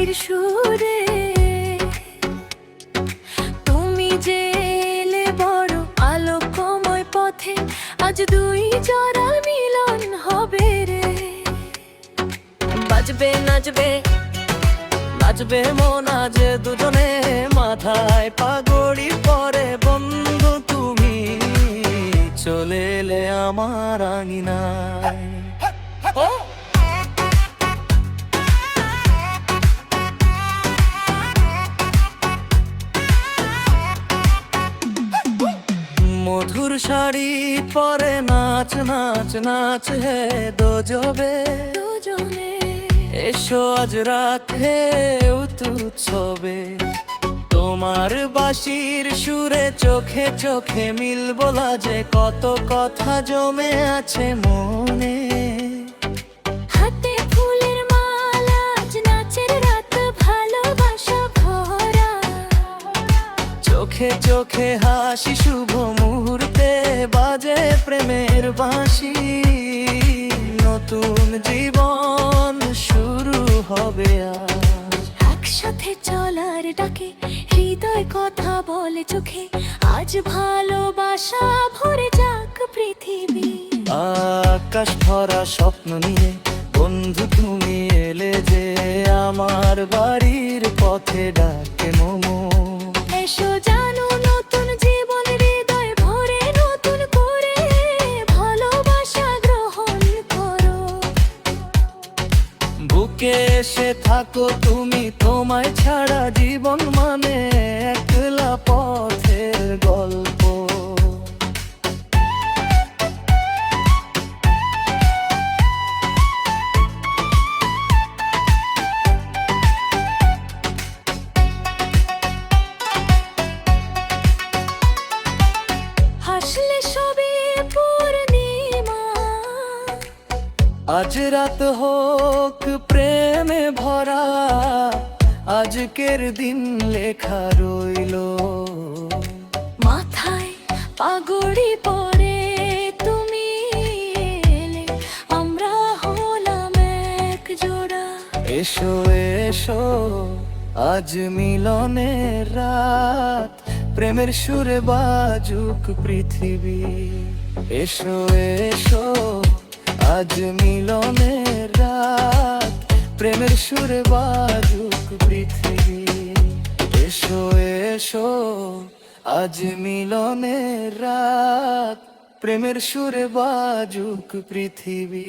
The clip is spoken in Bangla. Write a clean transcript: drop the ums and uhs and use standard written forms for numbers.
বাঁশির সুরে তুমি যে এলে বড় আলোকময় পথে, আজ দুই জোড়া মিলন হবে রে। বাজবে নাচবে নাচবে মন আজ দুজনে, মাথায় পাগড়ি পরে বন্ধু তুমি চলে এলে আমার আঙিনায়। মধুর শাড়ি পরে নাচ নাচ নাচ হে দোজবে, এসো আজ রাতে উৎসবে। তোমার বাঁশির সুরে চোখে চোখে মিল বলা যে, কত কথা জমে আছে মনে। হাতে ফুলের মালা, আজ নাচের রাত ভালোবাসা ভরা। চোখে চোখে হাসি, শুভ মুহূর্তে বাজে প্রেমের বাঁশি। নতুন জীবন শুরু হবে আজ। একসাথে চলার ডাকে হৃদয় কথা বলে চোখে, আজ ভালোবাসা ভরে যাক পৃথিবী। আকাশ ভরা স্বপ্ন নিয়ে বন্ধু তুমি এলে যে, আমার বাড়ির পথে ডাকে মোমো। এসো জানো নতুন জীবন হৃদয় ভরে, নতুন করে ভালোবাসা গ্রহণ করো। বুকে এসে থাকো তুমি, তোমায় ছাড়া জীবন মানে একলা পথের গল্প। হাসলে সবে পূর্ণিমা, আজ রাত হোক প্রেমে ভরা। আজকের দিন লেখা রইলো, মাথায় পাগড়ি পরে তুমি এলে, আমরা হলাম এক জোড়া। এসো এসো আজ মিলনের রাত, প্রেমের সুরে বাজুক পৃথিবী। এসো এসো আজ মিলনের রাত, প্রেমের সুরে বাজুক পৃথিবী। এসো এসো আজ মিলনের রাত, প্রেমের সুরে বাজুক পৃথিবী।